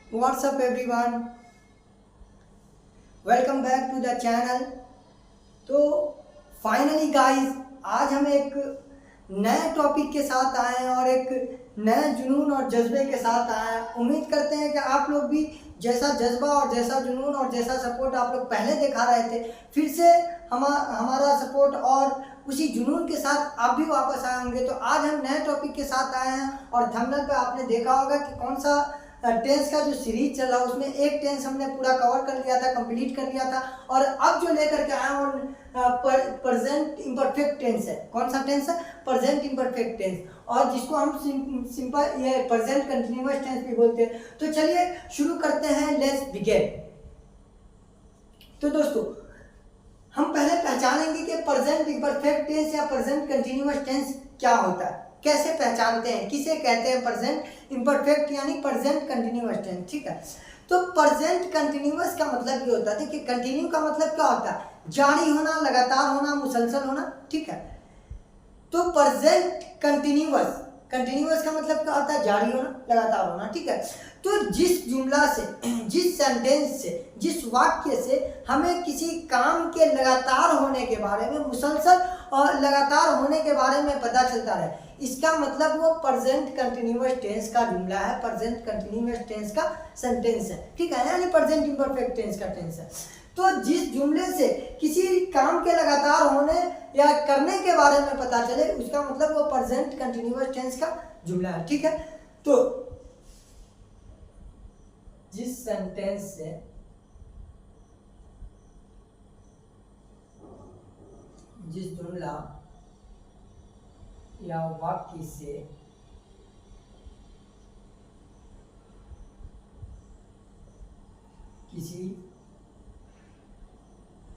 What's up everyone? Welcome back to the channel. तो finally guys आज हम एक नए टॉपिक के साथ आए हैं और एक नए जुनून और जज्बे के साथ आए हैं। उम्मीद करते हैं कि आप लोग भी जैसा जज्बा और जैसा जुनून और जैसा सपोर्ट आप लोग पहले दिखा रहे थे, फिर से हमारा सपोर्ट और उसी जुनून के साथ आप भी वापस आए होंगे। तो आज हम नए टॉपिक के साथ आए हैं और थंबनेल पे आपने देखा होगा कि कौन सा टेंस का जो सीरीज चल रहा है उसमें एक टेंस हमने पूरा कवर कर लिया था, कंप्लीट कर लिया था। और अब जो लेकर के आए हैं प्रेजेंट इम्परफेक्ट टेंस है। कौन सा टेंस है? प्रेजेंट इम्परफेक्ट टेंस, और जिसको हम सिंपल ये प्रेजेंट कंटिन्यूअस टेंस भी बोलते हैं। तो चलिए शुरू करते हैं, लेट्स बिगिन। तो दोस्तों हम पहले पहचानेंगे कि प्रेजेंट इम्परफेक्ट टेंस या प्रेजेंट कंटिन्यूअस टेंस क्या होता है, कैसे पहचानते हैं, किसे कहते हैं प्रेजेंट इम्परफेक्ट यानी प्रेजेंट कंटिन्यूअस टेंस। ठीक है, तो प्रेजेंट कंटिन्यूअस का मतलब ये होता है कि कंटिन्यू का मतलब क्या होता है? जारी होना, लगातार होना, मुसलसल होना। ठीक है, तो प्रेजेंट कंटिन्यूअस, कंटिन्यूअस का मतलब क्या होता है? जारी होना, लगातार होना। ठीक है, तो जिस जुमला से, जिस सेंटेंस से, जिस वाक्य से हमें किसी काम के लगातार होने के बारे में, मुसलसल और लगातार होने के बारे में पता चलता रहे, इसका मतलब वो प्रेजेंट कंटिन्यूअस टेंस का जुमला है, प्रेजेंट कंटिन्यूअस टेंस का सेंटेंस है। ठीक है, यानी प्रेजेंट इम्परफेक्ट टेंस का टेंस है। तो जिस जुमले से किसी काम के लगातार होने या करने के बारे में पता चले, उसका मतलब वो प्रेजेंट कंटिन्यूअस टेंस का जुमला है। ठीक है, तो जिस सेंटेंस से जिस जुमला या वाक्य से किसी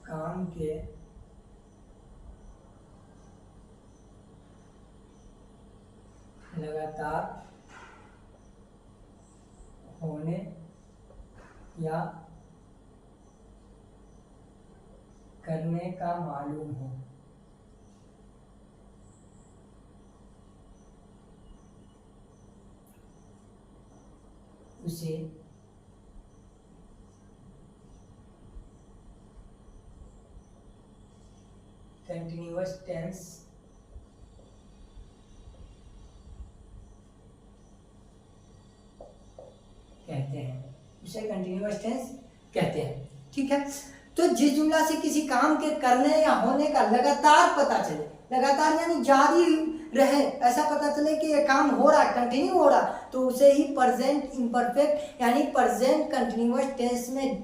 काम के लगातार होने या करने का मालूम हो, उसे कंटिन्यूअस टेंस कहते हैं, उसे कंटिन्यूअस टेंस कहते हैं। ठीक है, तो जिस जुमला से किसी काम के करने या होने का लगातार पता चले, लगातार यानी जारी रहे, ऐसा पता चले कि ये काम हो रहा है, कंटिन्यू हो रहा, तो उसे ही प्रेजेंट इम्परफेक्ट यानी प्रेजेंट कंटिन्यूअस टेंस में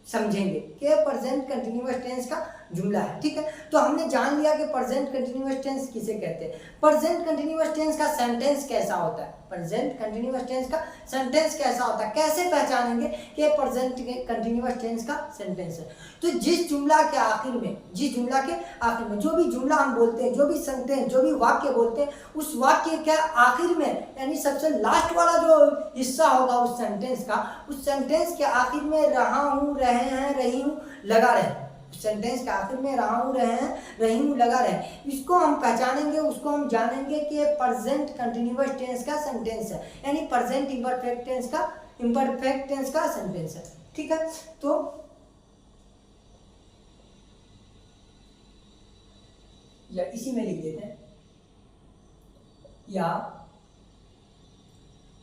समझेंगे कि प्रेजेंट कंटिन्यूअस टेंस का जुमला है। ठीक है, तो हमने जान लिया कि प्रेजेंट कंटिन्यूअस टेंस किसे कहते हैं। प्रेजेंट कंटिन्यूअस टेंस का सेंटेंस कैसा होता है? प्रेजेंट कंटिन्यूअस टेंस का सेंटेंस कैसा होता है, कैसे पहचानेंगे कि प्रेजेंट कंटिन्यूअस टेंस का सेंटेंस है? तो जिस जुमला के आखिर में, जिस जुमला के आखिर में जो भी जुमला हम बोलते हैं, जो भी सेंटेंस, जो भी वाक्य बोलते हैं, उस वाक्य के आखिर में यानी सबसे लास्ट वाला जो हिस्सा होगा उस सेंटेंस का, उस सेंटेंस के आखिर में रहा हूँ, रहे हैं, रही हूँ लगा रहे, सेंटेंस के आखिर में रहा हूँ, रहे हैं, रही हूँ लगा रहे, इसको हम पहचानेंगे, उसको हम जानेंगे कि प्रेजेंट कंटिन्यूअस टेंस का सेंटेंस है, यानी प्रेजेंट इम्परफेक्ट टेंस का सेंटेंस है। ठीक है, तो या इसी में लिख देते हैं, या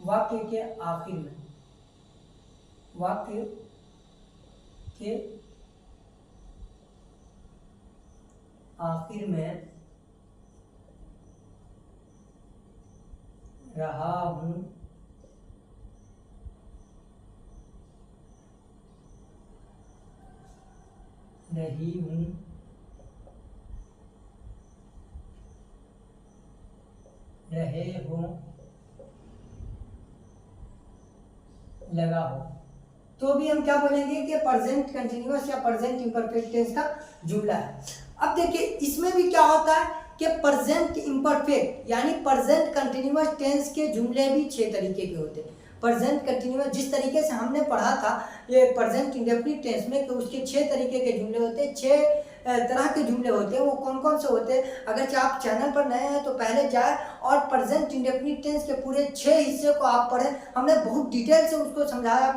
वाक्य के आखिर में, वाक्य के आखिर में रहा हूं, रही हूं, रहे हो, लगा हो, तो भी हम क्या बोलेंगे कि प्रेजेंट कंटिन्यूअस या प्रेजेंट इम्परफेक्ट टेंस का जुमला है। अब देखिए इसमें भी क्या होता है कि प्रेजेंट इम्परफेक्ट यानी प्रेजेंट कंटिन्यूअस टेंस के जुमले भी 6 तरीके के होते हैं। प्रेजेंट कंटिन्यूअस जिस तरीके से हमने पढ़ा था ये प्रेजेंट इंडेफिनिट टेंस में, तो उसके 6 तरीके के जुमले होते हैं, 6 तरह के जुमले होते हैं वो कौन कौन से होते हैं। अगर चाहे आप चैनल पर नए हैं तो पहले जाए और प्रेजेंट इंडेफिनिट टेंस के पूरे 6 हिस्से को आप पढ़ें। हमने बहुत डिटेल से उसको समझाया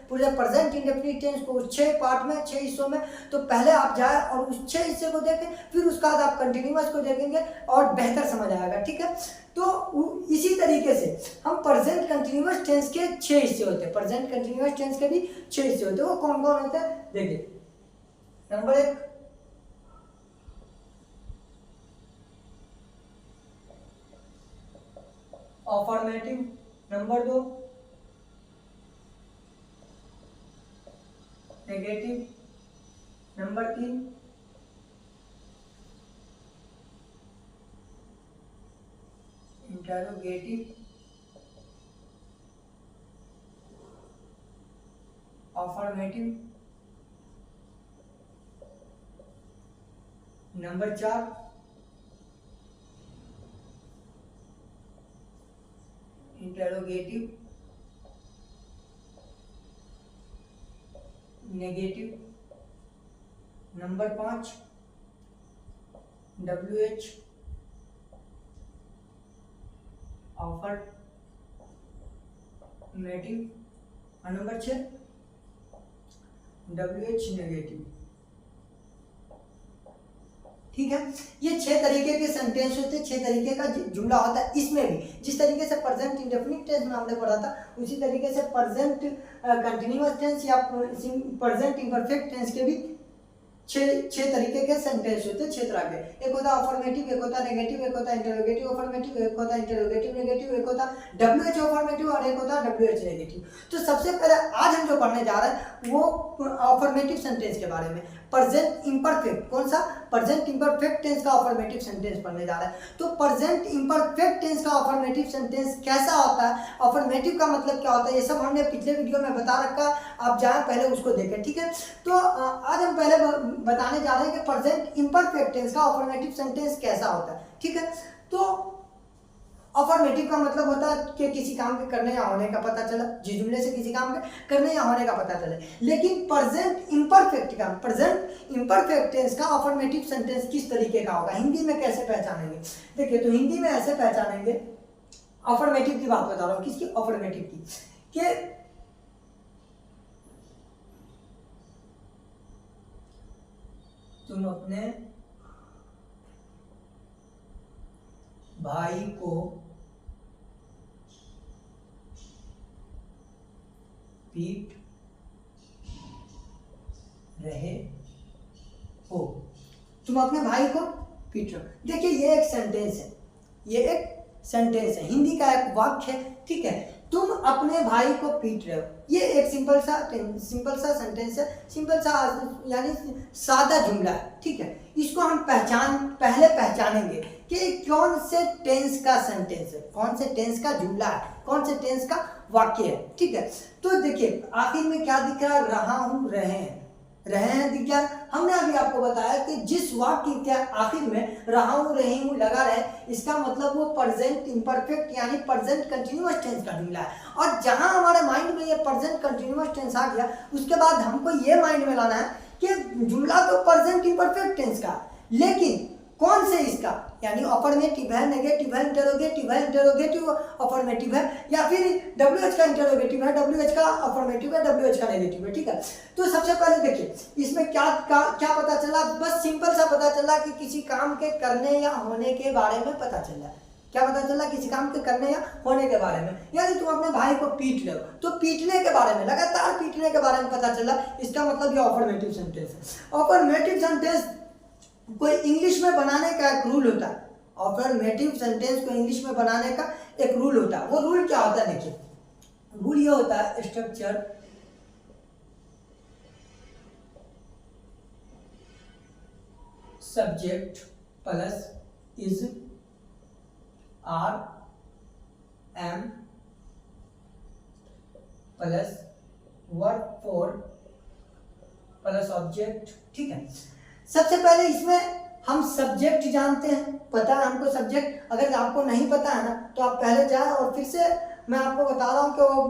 पूरे प्रेजेंट इंडेफिनिट टेंस को 6 पार्ट में 6 हिस्सों में। तो पहले आप जाए और उस 6 हिस्से को देखें, फिर उसके बाद आप कंटिन्यूअस को देखेंगे और बेहतर समझ आएगा, ठीक है। तो इसी तरीके से हम प्रेजेंट कंटिन्यूअस टेंस के 6 हिस्से होते हैं, प्रेजेंट कंटिन्यूअस टेंस के भी 6 हिस्से होते हैं। वो कौन कौन होते हैं देखिए। Number 1 affirmative, number 2 negative, number 3 interrogative, affirmative, number 4 interrogative, negative, number 5 WH affirmative और नंबर 6 WH नेगेटिव, ठीक है। ये 6 तरीके के सेंटेंस होते हैं, 6 तरीके का जुमला होता है। इसमें भी जिस तरीके से प्रेजेंट इंडेफिनिट टेंस में हमने पढ़ा था उसी तरीके से प्रेजेंट कंटिन्यूअस टेंस या प्रेजेंट इम्परफेक्ट टेंस के भी 6 तरीके के सेंटेंस होते हैं, 6 तरह के। एक होता है अफर्मेटिव, एक होता है नेगेटिव, एक होता है इंटरोगेटिव अफर्मेटिव, एक होता है इंटरोगेटिव नेगेटिव, एक होता है WH अफर्मेटिव और एक होता है WH नेगेटिव। तो सबसे पहले आज हम जो पढ़ने जा रहे हैं वो अफर्मेटिव सेंटेंस के बारे में। प्रेजेंट इम्परफेक्ट, कौन सा? प्रेजेंट इम्परफेक्ट टेंस का अफर्मेटिव सेंटेंस पढ़ने जा रहे हैं। तो प्रेजेंट इम्परफेक्ट टेंस का अफर्मेटिव सेंटेंस कैसा होता है, अफर्मेटिव का मतलब क्या होता है, ये सब हमने पिछले वीडियो में बता रखा, आप जाएं पहले उसको देखें, ठीक है। तो आज हम पहले बताने जा रहे हैं कि प्रेजेंट इम्परफेक्ट टेंस का अफर्मेटिव सेंटेंस कैसा होता है, ठीक है। तो अफर्मेटिव का मतलब होता है कि किसी काम के करने या होने का पता चला, जिस जुमले से किसी काम के करने या होने का पता चले। लेकिन प्रेजेंट इम्परफेक्ट टेंस का अफर्मेटिव सेंटेंस किस तरीके का होगा, हिंदी में कैसे पहचानेंगे? देखिए, तो हिंदी में ऐसे पहचानेंगे, अफर्मेटिव की बात बता रहा हूँ, किसकी? अफर्मेटिव की, कि तुम अपने भाई को पीट रहे हो, तुम अपने भाई को पीट रहे हो। देखिए, ये एक सेंटेंस है, ये एक सेंटेंस है, हिंदी का एक वाक्य है, ठीक है। तुम अपने भाई को पीट रहे हो, ये एक सिंपल सा सेंटेंस है, सिंपल सा यानी सादा जुमला है, ठीक है। इसको हम पहले पहचानेंगे कि कौन से टेंस का सेंटेंस है, कौन से टेंस का जुमला है, कौन से टेंस का वाक्य है, ठीक है। तो देखिए, आखिर में क्या दिख रहा है? रहा हूं, रहे हैं दिख गया। हमने अभी आपको बताया कि जिस वाक्य के आखिर में रहा हूं, रही हूं लगा रहे, इसका मतलब वो प्रेजेंट इम्परफेक्ट यानी प्रेजेंट कंटिन्यूअस टेंस का जुमला है। और जहां हमारे माइंड में ये प्रेजेंट कंटिन्यूअस टेंस आ गया, उसके बाद हमको ये माइंड में लाना है कि जुमला तो प्रेजेंट इम्परफेक्ट टेंस का, लेकिन कौन से इसका, यानी अफर्मेटिव है, नेगेटिव है, इंटरोगेटिव अफर्मेटिव है, या फिर WH का इंटरोगेटिव है, WH का अफर्मेटिव है, WH का नेगेटिव है, ठीक है। तो सबसे पहले देखिए, इसमें क्या पता चला? बस सिंपल सा पता चला कि किसी काम के करने या होने के बारे में पता चला। क्या पता चला? किसी काम के करने या होने के बारे में। यानी तुम अपने भाई को पीट रहे हो, तो पीटने के बारे में, लगातार पीटने के बारे में पता चला, इसका मतलब ये अफर्मेटिव सेंटेंस है। अफर्मेटिव सेंटेंस कोई इंग्लिश में बनाने का एक रूल होता है, अफर्मेटिव सेंटेंस को इंग्लिश में बनाने का एक रूल होता है। वो रूल क्या होता है? देखिए, रूल ये होता है, structure subject plus is are am plus verb four plus object, ठीक है। सबसे पहले इसमें हम सब्जेक्ट जानते हैं, पता है हमको सब्जेक्ट। अगर आपको नहीं पता है ना, तो आप पहले जाएं और फिर से मैं आपको बता रहा हूँ कि वो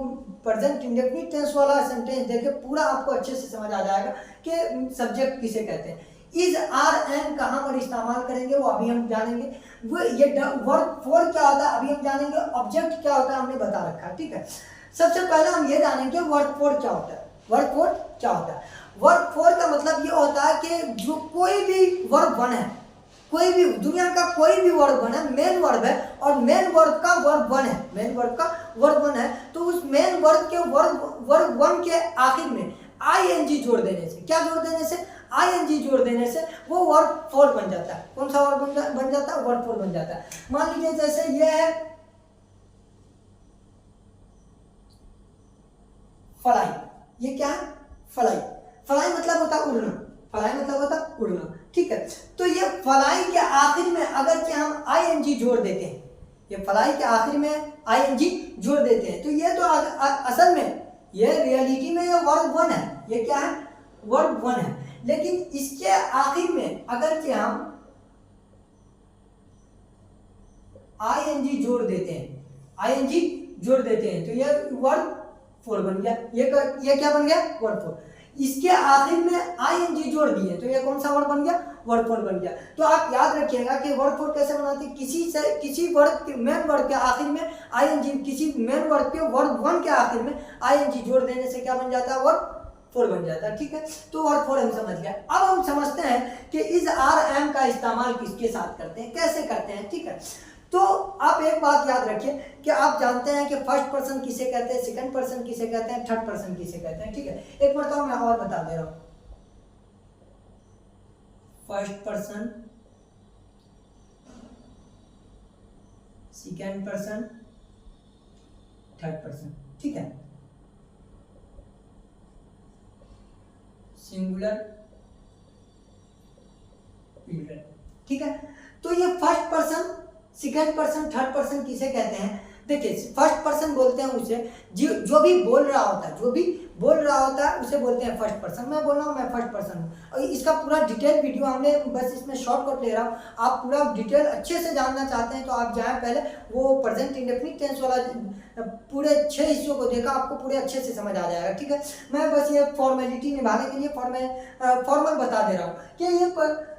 प्रेजेंट इंडेफिनिट टेंस वाला सेंटेंस देखे, पूरा आपको अच्छे से समझ आ जाएगा कि सब्जेक्ट किसे कहते हैं। इज आर एम कहाँ पर इस्तेमाल करेंगे वो अभी हम जानेंगे। वो ये वर्ब फोर क्या होता है अभी हम जानेंगे। ऑब्जेक्ट क्या होता है हमने बता रखा है, ठीक है। सबसे पहले हम ये जानेंगे वर्ब फोर क्या होता है। वर्ब फोर क्या होता है? वर्ब फोर का मतलब ये होता है कि जो कोई भी वर्ब वन है, कोई भी दुनिया का कोई भी वर्ब वन है, मेन वर्ब है और मेन वर्ब का वर्ब वन है, मेन वर्ब का वर्ब वन है, तो उस मेन वर्ब के वर्ब वन के आखिर में आईएनजी जोड़ देने से, क्या जोड़ देने से? आईएनजी जोड़ देने से वो वर्ब फोर बन जाता है। कौन सा वर्ब बन जाता है? वर्ब फोर बन जाता है। मान लीजिए जैसे ये है फलाई, ये क्या है? फलाई। फलाई मतलब होता है उड़ना, फलाई मतलब होता है उड़ना, ठीक है। तो ये फलाई के आखिर में अगर कि हम आईएनजी जोड़ देते हैं, ये फलाई के आखिर में आईएनजी जोड़ देते हैं, तो ये तो असल में ये रियलिटी में ये वर्ब वन है, ये क्या है? वर्ब वन है। लेकिन इसके आखिर में अगर कि हम आईएनजी जोड़ देते हैं, आईएनजी जोड़ देते हैं, तो ये वर्ब फोर बन गया। ये क्या बन गया? Verb four. इसके आखिर में आईएनजी जोड़ दिए तो ये कौन सा वर्ड बन गया? वर्ब फोर बन गया। तो आप याद रखिएगा कि वर्ब फोर कैसे बनाते हैं? किसी वर्ड के मेन वर्ड के आखिर में आईएनजी, किसी मेन वर्ड के वर्ब वन के आखिर में आईएनजी जोड़ देने से क्या बन जाता है? वर्ब फोर बन जाता है, ठीक है। तो वर्ब फोर हम समझ गए। अब हम समझते हैं कि इज आर एम का इस्तेमाल किसके साथ करते हैं, कैसे करते हैं, ठीक है। तो आप एक बात याद रखिए कि आप जानते हैं कि फर्स्ट पर्सन किसे कहते हैं, सेकंड पर्सन किसे कहते हैं, थर्ड पर्सन किसे कहते हैं, ठीक है। एक मरतबा मैं और बता दे रहा हूं। First person, second person, third person, ठीक है। सिंगुलर, प्लूरल, ठीक है। तो ये first person, second person, third person किसे कहते हैं? देखिए फर्स्ट पर्सन बोलते हैं उसे जो भी बोल रहा होता है, जो भी बोल रहा होता है उसे बोलते हैं फर्स्ट पर्सन। मैं बोल रहा हूँ मैं फर्स्ट पर्सन हूँ, और इसका पूरा डिटेल वीडियो हमने बस इसमें शॉर्टकट ले रहा हूँ। आप पूरा डिटेल अच्छे से जानना चाहते हैं तो आप जाएं पहले वो प्रेजेंट इंडेफिनिट टेंस वाला पूरे 6 हिस्सों को देखा, आपको पूरे अच्छे से समझ आ जाएगा, ठीक है। मैं बस ये फॉर्मेलिटी निभाने के लिए फॉर्मल बता दे रहा हूँ कि ये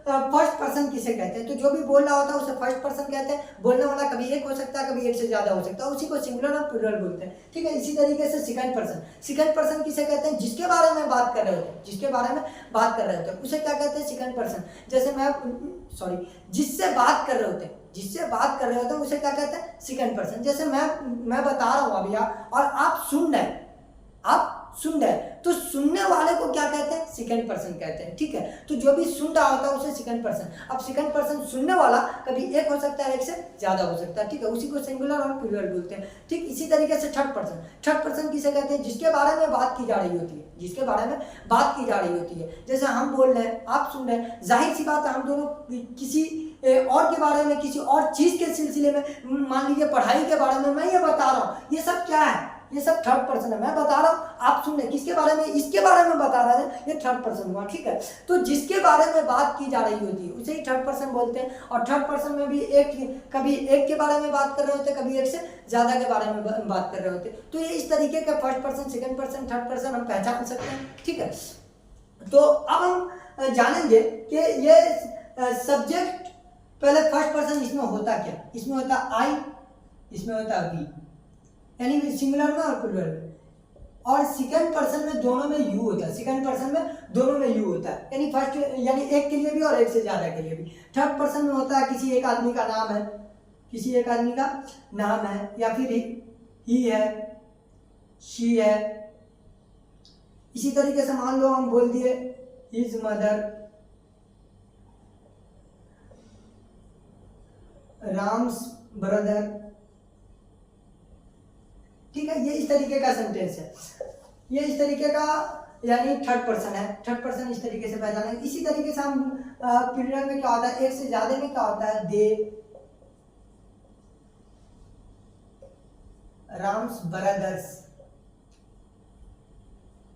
फर्स्ट पर्सन किसे कहते हैं। तो जो भी बोल रहा होता है उसे फर्स्ट पर्सन कहते हैं। बोलने वाला कभी एक हो सकता है, कभी एक से ज्यादा हो सकता है, उसी को सिंगुलर और प्लूरल बोलते हैं, ठीक है। इसी तरीके से सेकंड पर्सन, सेकंड पर्सन किसे कहते हैं? जिसके बारे में बात कर रहे होते हैं, जिसके बारे में बात कर रहे होते हैं उसे क्या कहते हैं? Second person. जैसे जिससे बात कर रहे होते हैं, जिससे बात कर रहे होते हैं उसे क्या कहते हैं? Second person. जैसे मैं बता रहा हूँ अभी और आप सुन रहे हैं, आप सुन रहे हैं, तो सुनने वाले को क्या कहते हैं? सेकंड पर्सन कहते हैं, ठीक है। तो जो भी सुन रहा होता है उसे सेकंड पर्सन। अब सेकंड पर्सन सुनने वाला कभी एक हो सकता है, एक से ज्यादा हो सकता है, ठीक है। उसी को सिंगुलर और प्लूरल बोलते हैं, ठीक। इसी तरीके से थर्ड पर्सन, थर्ड पर्सन किसे कहते हैं? जिसके बारे में बात की जा रही होती है, जिसके बारे में बात की जा रही होती है। जैसे हम बोल रहे हैं, आप सुन रहे हैं, जाहिर सी बात है हम दोनों किसी और के बारे में, किसी और चीज के सिलसिले में, मान लीजिए पढ़ाई के बारे में मैं ये बता रहा हूँ, ये सब क्या है? ये सब थर्ड पर्सन है। मैं बता रहा हूँ, आप सुन रहे, किसके बारे में? इसके बारे में बता रहे हैं, ये थर्ड पर्सन हुआ, ठीक है। तो जिसके बारे में बात की जा रही होती है उसे ही थर्ड पर्सन बोलते हैं। और थर्ड पर्सन में भी कभी एक के बारे में बात कर रहे होते हैं, कभी एक से ज्यादा के बारे में बात कर रहे होते हैं। तो ये इस तरीके का first person, second person, third person हम पहचान सकते हैं, ठीक है। तो अब हम जानेंगे कि ये सब्जेक्ट, पहले फर्स्ट पर्सन इसमें होता क्या? इसमें होता आई, इसमें होता वी, यानी सिंगुलर में और प्लूरल में। और सेकंड पर्सन में दोनों में यू होता है, सेकंड पर्सन में दोनों में यू होता है, यानी फर्स्ट यानी एक के लिए भी और एक से ज्यादा के लिए भी। थर्ड पर्सन में होता है किसी एक आदमी का नाम है, किसी एक आदमी का नाम है, या फिर ही है, शी है। इसी तरीके से मान लो हम बोल दिए हिज मदर, राम्स ब्रदर, ठीक है। ये इस तरीके का सेंटेंस है, ये इस तरीके का यानी थर्ड पर्सन है। थर्ड पर्सन इस तरीके से पहचाना। इसी तरीके से हम प्लूरल में क्या होता है? एक से ज्यादा में क्या होता है? दे, राम्स ब्रदर्स,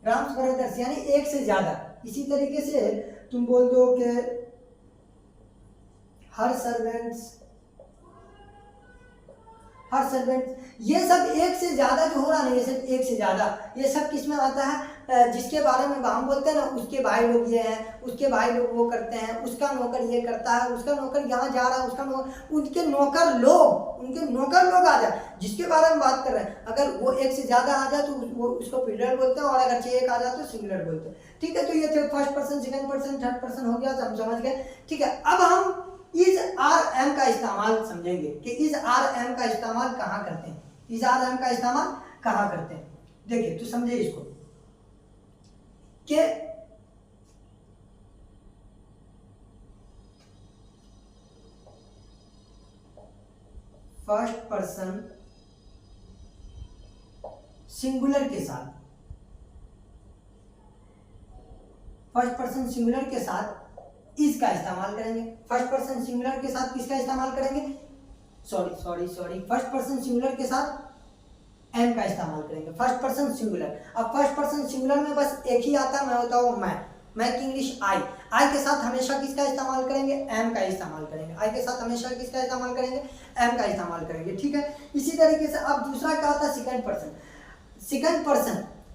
राम्स ब्रदर्स यानी एक से ज्यादा। इसी तरीके से तुम बोल दो कि हर सर्वेंट्स, हर सर्वेंट, ये सब एक से ज़्यादा जो हो रहा है, ये सब एक से ज़्यादा, ये सब किस में आता है, जिसके बारे में हम बोलते हैं ना, उसके भाई लोग ये हैं, उसके भाई लोग वो करते हैं, उसका नौकर ये करता है, उसका नौकर यहाँ जा रहा है, उसका उनके नौकर लोग आ जाए, जिसके बारे में बात कर रहे हैं, अगर वो एक से ज़्यादा आ जाए तो वो उसको प्लूरल बोलते हैं, और अगर एक आ जाए तो सिंगुलर बोलते हैं। ठीक है, तो ये थे first person, second person, third person हो गया, हम समझ गए। ठीक है, अब हम इज आर एम का इस्तेमाल समझेंगे कि इज आर एम का इस्तेमाल कहाँ करते हैं, इज आर एम का इस्तेमाल कहाँ करते हैं। देखिए तो समझे इसको कि फर्स्ट पर्सन सिंगुलर के साथ, फर्स्ट पर्सन सिंगुलर के साथ इसका इस्तेमाल करेंगे। फर्स्ट पर्सन सिंगुलर के साथ किसका इस्तेमाल करेंगे, सॉरी फर्स्ट पर्सन सिंगुलर के साथ एम का इस्तेमाल करेंगे। फर्स्ट पर्सन सिंगुलर, अब फर्स्ट पर्सन सिंगुलर में बस एक ही आता, मैं होता हूँ मैं की इंग्लिश आई के साथ हमेशा किसका इस्तेमाल करेंगे, एम का इस्तेमाल करेंगे। आई के साथ हमेशा किसका इस्तेमाल करेंगे, एम का इस्तेमाल करेंगे। ठीक है, इसी तरीके से अब दूसरा क्या होता है, सेकंड पर्सन।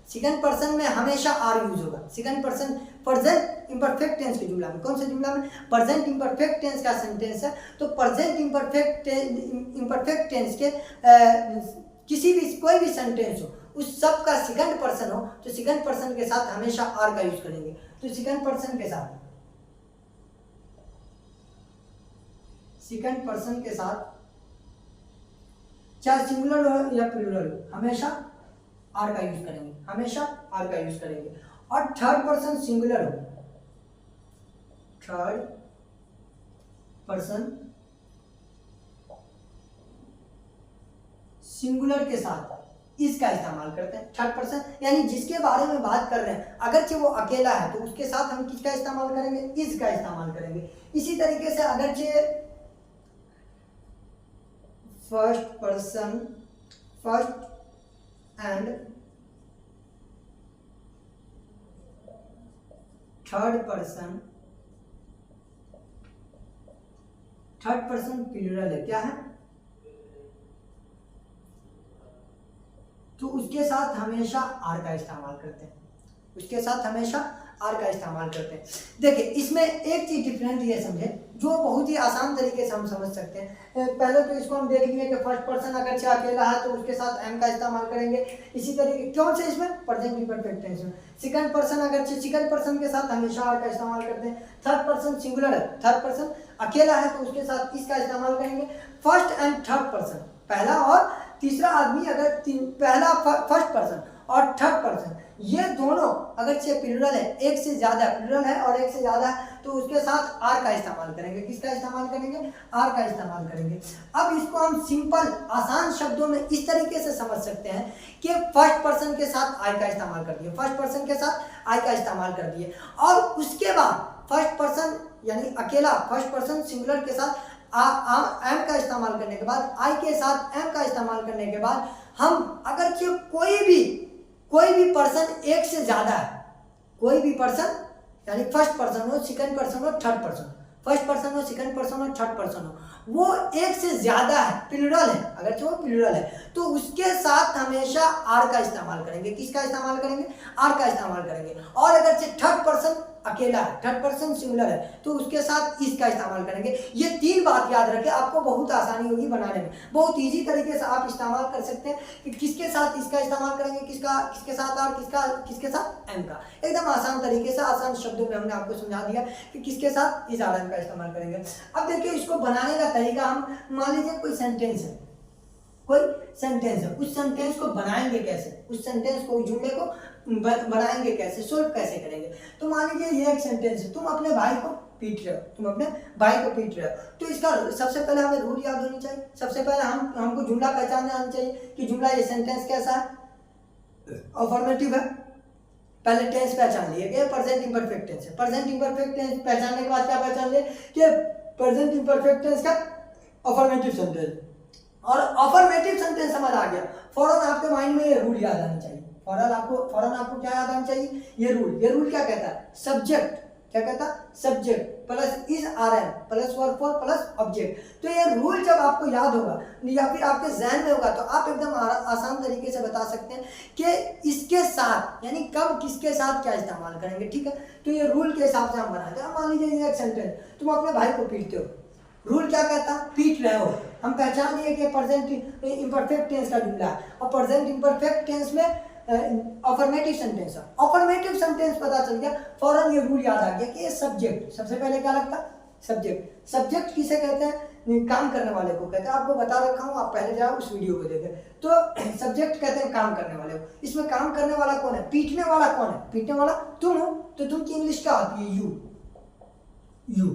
सेकंड पर्सन में हमेशा आर यूज होगा। Second person present imperfect tense के जुमला में, कौन से जुमला में, प्रेजेंट इम्परफेक्ट टेंस का सेंटेंस है, तो प्रेजेंट इम्परफेक्ट टेंस के किसी भी कोई भी सेंटेंस हो, उस सब का सेकंड पर्सन हो, तो सेकंड पर्सन के साथ हमेशा आर का यूज करेंगे। तो सेकंड पर्सन के साथ चाहे सिंगुलर हो या प्लूरल हो, हमेशा आर का यूज करेंगे, हमेशा आर का यूज करेंगे। और थर्ड पर्सन सिंगुलर हो, थर्ड पर्सन सिंगुलर के साथ इसका इस्तेमाल करते हैं। थर्ड पर्सन यानी जिसके बारे में बात कर रहे हैं, अगरचे वो अकेला है तो उसके साथ हम किसका इस्तेमाल करेंगे, इसका इस्तेमाल करेंगे। इसी तरीके से अगरचे first and third person plural है, क्या है, तो उसके साथ हमेशा आर का इस्तेमाल करते हैं, उसके साथ हमेशा आर का इस्तेमाल करते हैं। देखिए इसमें एक चीज डिफरेंट ये समझे, जो बहुत ही आसान तरीके से हम समझ सकते हैं। पहले तो इसको हम देख लिए कि फर्स्ट पर्सन अगर चाहे अकेला है तो उसके साथ एम का इस्तेमाल करेंगे। इसी तरीके कौन से इसमें, प्रेजेंट इम्परफेक्ट टेंस में। सेकंड पर्सन अगर सेकंड पर्सन के साथ हमेशा आर का इस्तेमाल करते हैं। थर्ड पर्सन सिंगुलर है, थर्ड पर्सन अकेला है तो उसके साथ इसका इस्तेमाल करेंगे। फर्स्ट एंड थर्ड पर्सन, पहला और तीसरा आदमी, अगर पहला फर्स्ट पर्सन और थर्ड पर्सन, ये दोनों अगर से प्लूरल है, एक से ज्यादा प्लूरल है और एक से ज्यादा है, तो उसके साथ आर का इस्तेमाल करेंगे। किसका इस्तेमाल करेंगे, आर का इस्तेमाल करेंगे। अब इसको हम सिंपल आसान शब्दों में इस तरीके से समझ सकते हैं कि फर्स्ट पर्सन के साथ आई का इस्तेमाल कर दिए, फर्स्ट पर्सन के साथ आई का इस्तेमाल कर दिए, और उसके बाद फर्स्ट पर्सन यानी अकेला फर्स्ट पर्सन सिंगुलर के साथ एम का इस्तेमाल करने के बाद, आई के साथ एम का इस्तेमाल करने के बाद, हम अगर कोई भी पर्सन एक से ज्यादा है, कोई भी पर्सन यानी फर्स्ट पर्सन हो, सेकंड पर्सन हो, थर्ड पर्सन, फर्स्ट पर्सन हो, सेकंड पर्सन हो, थर्ड पर्सन हो, वो एक से ज्यादा है, प्लूरल है, अगर वो प्लूरल है तो उसके साथ हमेशा आर का इस्तेमाल करेंगे। किसका इस्तेमाल करेंगे, आर का इस्तेमाल करेंगे। और अगर थर्ड पर्सन अकेला है, थर्ड पर्सन सिंगुलर है, तो उसके साथ इसका इस्तेमाल करेंगे। ये तीन बात याद रखें, आपको बहुत आसानी होगी बनाने में, बहुत इजी तरीके से आप इस्तेमाल कर सकते हैं कि किसके साथ इसका इस्तेमाल करेंगे, किसके साथ आर, किसके साथ एम का। एकदम आसान तरीके से, आसान शब्दों में हमने आपको समझा दिया कि किसके साथ इस आर एम का इस्तेमाल करेंगे। अब देखिए इसको बनाने का तरीका, हम मान लीजिए कोई सेंटेंस है, उस सेंटेंस को बनाएंगे कैसे, उस सेंटेंस को, जुमले को बनाएंगे कैसे, सोल्व कैसे करेंगे। तो मान लीजिए ये एक सेंटेंस है, तुम अपने भाई को पीट रहे हो, तो इसका सबसे पहले हमें रूल याद होनी चाहिए। सबसे पहले हमको जुमला पहचानना आना चाहिए कि जुमला, ये सेंटेंस कैसा है, अफर्मेटिव है। पहले टेंस पहचान लिए कि प्रेजेंट इम्परफेक्ट टेंस है। प्रेजेंट इम्परफेक्ट टेंस पहचानने के बाद क्या पहचान लिए कि प्रेजेंट इम्परफेक्ट टेंस का अफर्मेटिव सेंटेंस, और अफर्मेटिव सेंटेंस समझ आ गया, फौरन आपके माइंड में ये रूल याद आना चाहिए। फौरन आपको क्या याद आना चाहिए, ये रूल क्या कहता है, सब्जेक्ट क्या कहता, subject plus is are am plus verb four plus object. तो ये रूल जब आपको याद होगा या फिर आपके जहन में होगा तो आप एकदम आसान तरीके से बता सकते हैं कि इसके साथ यानी कब किसके साथ क्या इस्तेमाल करेंगे, ठीक है। तो ये रूल के हिसाब से हम बनाते हैं। मान लीजिए एक सेंटेंस, तुम अपने भाई को पीटते हो, रूल क्या कहता, पीट रहे हो। हम पहचान लिए कि प्रेजेंट इम्परफेक्ट टेंस का जुमला है और प्रेजेंट इम्परफेक्ट टेंस में अफर्मेटिव सेंटेंस है। अफर्मेटिव सेंटेंस पता चल गया, फौरन ये रूल याद आ गया कि ये सब्जेक्ट, सबसे पहले क्या लगता, सब्जेक्ट। सब्जेक्ट किसे कहते हैं, काम करने वाले को कहते हैं। आपको बता रखा हूँ, आप पहले जाओ उस वीडियो को देखें। तो सब्जेक्ट कहते हैं काम करने वाले को। इसमें काम करने वाला कौन है, पीटने वाला कौन है, पीटने वाला तुम हो। तो तुम की इंग्लिश क्या होती है, यू।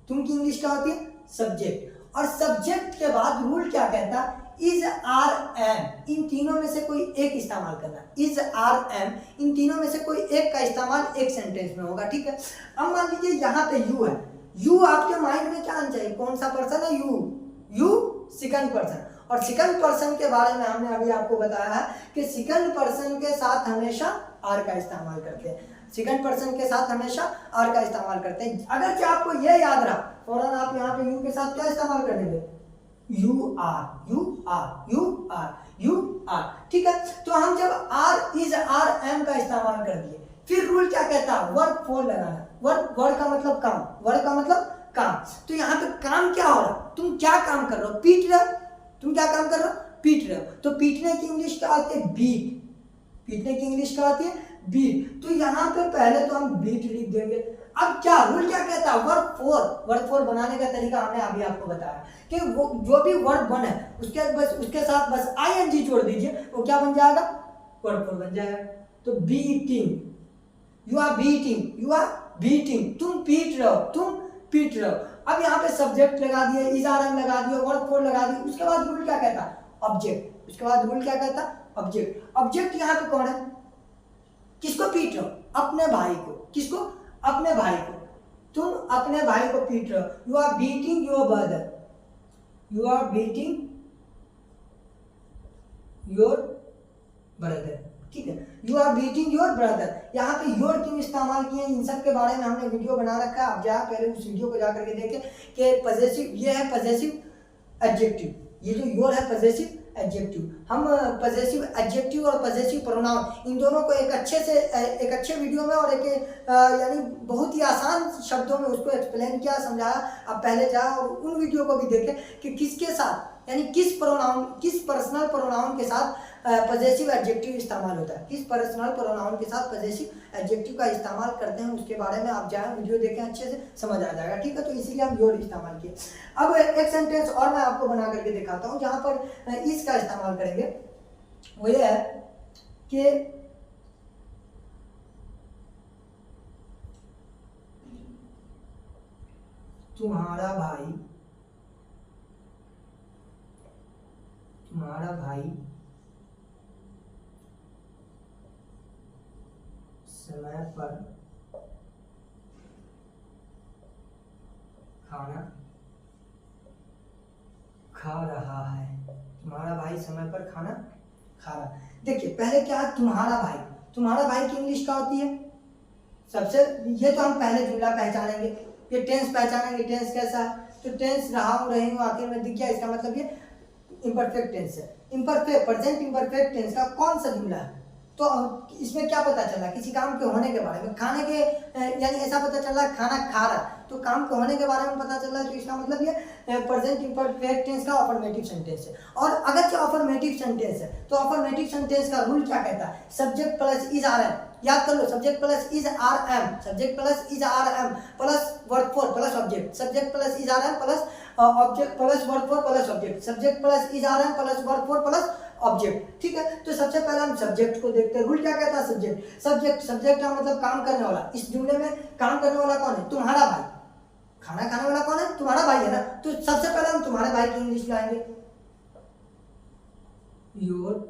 तुम की इंग्लिश क्या होती है, सब्जेक्ट। और सब्जेक्ट के बाद रूल क्या कहता है, इज आर एम, इन तीनों में से कोई एक इस्तेमाल करना। इज आर एम, इन तीनों में से कोई एक का इस्तेमाल एक सेंटेंस में होगा, ठीक है। अब मान लीजिए यहाँ पे यू है, यू आपके माइंड में क्या आना चाहिए, कौन सा पर्सन है, यू सेकंड पर्सन। और सेकंड पर्सन के बारे में हमने अभी आपको बताया है कि सेकंड पर्सन के साथ हमेशा आर का इस्तेमाल करते हैं। सेकंड पर्सन के साथ हमेशा आर का इस्तेमाल करते हैं। अगर जो आपको यह याद रहा, फौरन आप यहाँ पे यू के साथ क्या इस्तेमाल कर देंगे, you are, you are, you are, you are, ठीक है। तो हम जब आर इज आर एम का इस्तेमाल कर दिए, फिर रूल क्या कहता है, वर्ब फॉर लगाना। वर्ब का मतलब काम, वर्ब का मतलब काम। तो यहाँ पे काम क्या हो रहा, तुम क्या काम कर रहे हो, पीट रहे हो। तुम क्या काम कर रहे हो, पीट रहे हो। तो पीटने की इंग्लिश क्या आती है, बीट। पीटने की इंग्लिश क्या आती है, बीट। तो यहाँ पे पहले तो हम बीट लिख देंगे। अब क्या रूल क्या कहता है, वर्ब फोर बनाने का तरीका हमने अभी आपको बताया कि वो जो भी वर्ब बने उसके साथ बस आईएनजी जोड़ दीजिए, वो क्या बन जाएगा, वर्ब फोर बन जाएगा। तो beating, you are beating, you are beating, तुम पीट रहे हो, तुम पीट रहे हो। अब यहाँ पे सब्जेक्ट लगा दिए, इज आर एम लगा दिए, वर्ब फोर लगा दिए। उसके बाद रूल क्या कहता है, ऑब्जेक्ट। उसके बाद रूल क्या कहता है, ऑब्जेक्ट। ऑब्जेक्ट यहाँ पे कौन है, किसको पीट रहे हो, अपने भाई को। किसको, अपने भाई को। तुम अपने भाई को पीट रहे हो, you are beating your brother, you are beating your brother, ठीक है। You are beating your brother. यहाँ पे योर क्यों इस्तेमाल किए, इन सब के बारे में हमने वीडियो बना रखा है। आप जा पहले उस वीडियो को जा करके देखें कि पजेसिव, ये है पजेसिव एडजेक्टिव, ये जो योर है पजेसिव एडजेक्टिव। हम पजेसिव एडजेक्टिव और पजेसिव प्रोनाउन इन दोनों को एक अच्छे वीडियो में और यानी बहुत ही आसान शब्दों में उसको एक्सप्लेन किया, समझाया। आप पहले जाओ और उन वीडियो को भी देखें कि किसके साथ यानी किस पर्सनल प्रोनाउन के साथ पजेसिव एडजेक्टिव इस्तेमाल होता है, किस पर्सनल प्रोनाउन के साथ पजेसिव एडजेक्टिव का इस्तेमाल करते हैं। उसके बारे में आप जाएं वीडियो देखें, अच्छे से समझ आ जाएगा, ठीक है। तो इसीलिए हम योर इस्तेमाल किए। अब एक सेंटेंस और मैं आपको बना करके दिखाता हूँ जहाँ पर इस का इस्तेमाल करेंगे। वो ये है कि तुम्हारा भाई समय पर खाना खा रहा है। तुम्हारा भाई समय पर खाना खा रहा है। देखिए पहले क्या है, तुम्हारा भाई की इंग्लिश क्या होती है, सबसे ये तो हम पहले जुमला पहचानेंगे, ये टेंस पहचानेंगे, टेंस कैसा है। तो टेंस रहा हूँ, रही हूँ, आखिर में दिख गया, इसका मतलब ये इम्परफेक्ट टेंस है। प्रेजेंट इम्परफेक्ट टेंस का कौन सा जुमला है, तो इसमें क्या पता चला, किसी काम के होने के बारे में, खाने के यानी ऐसा पता चला खाना खा रहा, तो काम के होने के बारे में पता चला। तो इसका मतलब ये प्रेजेंट इम्परफेक्ट टेंस का अफर्मेटिव सेंटेंस है। और अगर जो अफर्मेटिव सेंटेंस है तो अफर्मेटिव सेंटेंस का रूल क्या कहता है, subject plus is are am. याद कर लो, subject plus is are am, subject plus is are am plus verb four plus object, subject plus is are am plus object plus verb four plus object, subject plus is are am plus verb four plus object, ठीक है। तो सबसे पहले हम subject को देखते हैं। Rule क्या कहता है, सब्जेक्ट का मतलब काम करने वाला। इस जुमले में काम करने वाला कौन है, तुम्हारा भाई। खाना खाने वाला कौन है, तुम्हारा भाई है ना। तो सबसे पहले हम तुम्हारे भाई की इंग्लिश लाएंगे, योर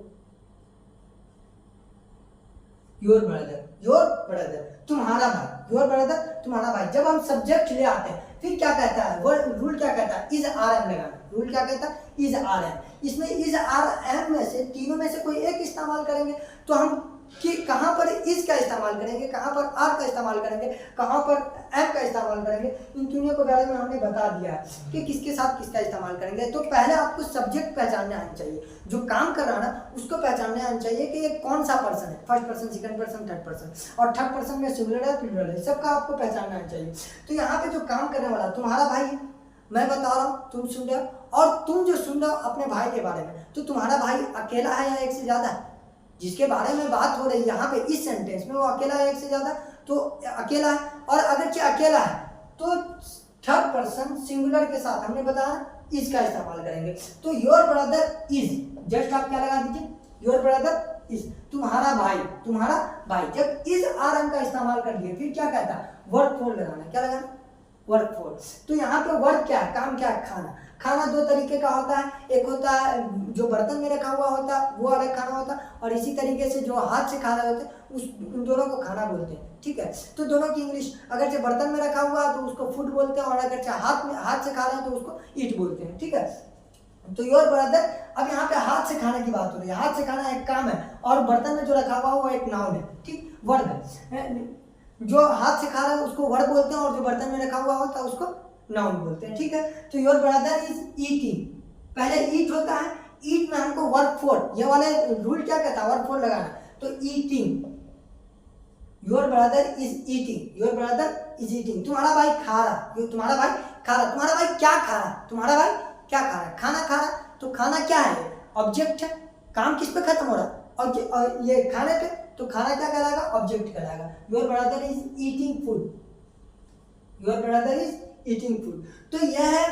ब्रदर, तुम्हारा भाई, योर ब्रदर, तुम्हारा भाई। जब हम सब्जेक्ट ले आते हैं फिर क्या कहता है, रूल क्या कहता है, इज आर एम लगाना। रूल क्या कहता है, इज आर एम। इसमें इज आर एम में से तीनों में से कोई एक इस्तेमाल करेंगे। तो हम कि कहाँ पर इज का इस्तेमाल करेंगे, कहाँ पर आर का इस्तेमाल करेंगे, कहाँ पर एम का इस्तेमाल करेंगे, इन तीनों के बारे में हमने बता दिया है कि किसके साथ किसका इस्तेमाल करेंगे। तो पहले आपको सब्जेक्ट पहचानने आना चाहिए, जो काम कर रहा है ना उसको पहचानने आना चाहिए कि ये कौन सा पर्सन है, first person, second person, third person, और थर्ड पर्सन में सिंगुलर है प्लूरल है, सबका आपको पहचानना आना चाहिए। तो यहाँ पे जो काम करने वाला तुम्हारा भाई है, मैं बता रहा हूँ, तुम सुन रहे हो, और तुम जो सुन रहे हो अपने भाई के बारे में, तो तुम्हारा भाई अकेला है या एक से ज्यादा है? जिसके बारे में बात हो रही है यहाँ पे इस सेंटेंस में, वो अकेला है एक से ज्यादा? तो अकेला है, और अगर अकेला है तो थर्ड पर्सन सिंगुलर के साथ हमने बताया इज का इस्तेमाल करेंगे। तो योर ब्रदर इज, जस्ट आप क्या लगा दीजिए, योर ब्रदर इज, तुम्हारा भाई, तुम्हारा भाई। जब इज आर एम का इस्तेमाल कर दिए फिर क्या कहता है, वर्क फोर लगाना, क्या लगाना, वर्क फोर। तो यहाँ पे वर्क क्या है, काम क्या है, खाना। खाना दो तरीके का होता है, एक होता है जो बर्तन में रखा हुआ होता है वो अलग खाना होता है, और इसी तरीके से जो हाथ से खा रहे होते हैं उन दोनों को खाना बोलते हैं, ठीक है। तो दोनों की इंग्लिश, अगर जो बर्तन में रखा हुआ है तो उसको फूड बोलते हैं, और अगर हाथ से खा रहे हैं तो उसको ईट बोलते हैं, ठीक है। तो योर ब्रदर, अब यहाँ पे हाथ से खाने की बात हो रही है, हाथ से खाना एक काम है, और बर्तन में जो रखा हुआ वो एक नाउन है, ठीक, वर्ड है। जो हाथ से खा रहा है उसको वर्ड बोलते हैं, और जो बर्तन में रखा हुआ होता है उसको नाउन बोलते हैं, ठीक है। तो योर ब्रदर इज ईटिंग, पहले ईट होता है, ईट में हमको वर्क फोर, ये वाले रूल क्या कहता है, वर्क फोर लगाना। तो eating, your brother is eating, your brother is eating, तुम्हारा भाई खा रहा, तुम्हारा भाई खा रहा, तुम्हारा भाई क्या खा रहा, तुम्हारा भाई क्या खा रहा, खाना खा रहा। तो खाना क्या है, ऑब्जेक्ट है, काम किस पे खत्म हो रहा, और ये खाने पे, तो खाना क्या कहलाएगा, ऑब्जेक्ट कहलाएगा। Your brother is eating food, your brother is eating food. तो यह है,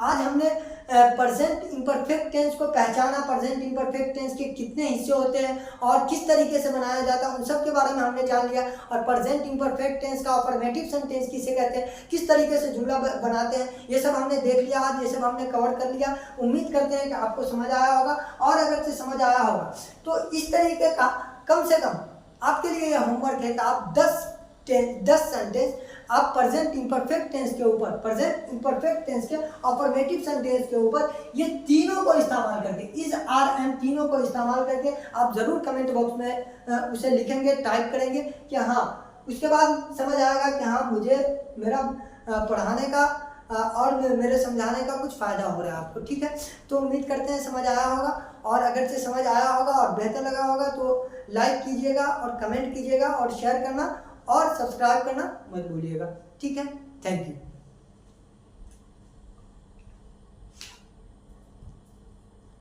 आज हमने प्रेजेंट इम्परफेक्ट टेंस को पहचाना, प्रेजेंट इम्परफेक्ट टेंस के कितने हिस्से होते हैं और किस तरीके से बनाया जाता है, उन सब के बारे में हमने जान लिया। और प्रेजेंट इम्परफेक्ट टेंस का अफर्मेटिव सेंटेंस किसे कहते हैं, किस तरीके से जुमला बनाते हैं, ये सब हमने देख लिया आज, ये सब हमने कवर कर लिया। उम्मीद करते हैं कि आपको समझ आया होगा, और अगर से समझ आया होगा तो इस तरीके का कम से कम आपके लिए यह होमवर्क है कि आप 10 सेंटेंस आप प्रेजेंट इम्परफेक्ट टेंस के ऊपर, प्रेजेंट इम्परफेक्ट टेंस के अफर्मेटिव सेंटेंस के ऊपर ये तीनों को इस्तेमाल करके, इज आर एंड तीनों को इस्तेमाल करके आप जरूर कमेंट बॉक्स में उसे लिखेंगे, टाइप करेंगे कि हाँ, उसके बाद समझ आएगा कि हाँ मुझे मेरा पढ़ाने का और मेरे समझाने का कुछ फ़ायदा हो रहा है आपको, ठीक है। तो उम्मीद करते हैं समझ आया होगा, और अगर से समझ आया होगा और बेहतर लगा होगा तो लाइक कीजिएगा और कमेंट कीजिएगा और शेयर करना और सब्सक्राइब करना मत भूलिएगा, ठीक है। Thank you.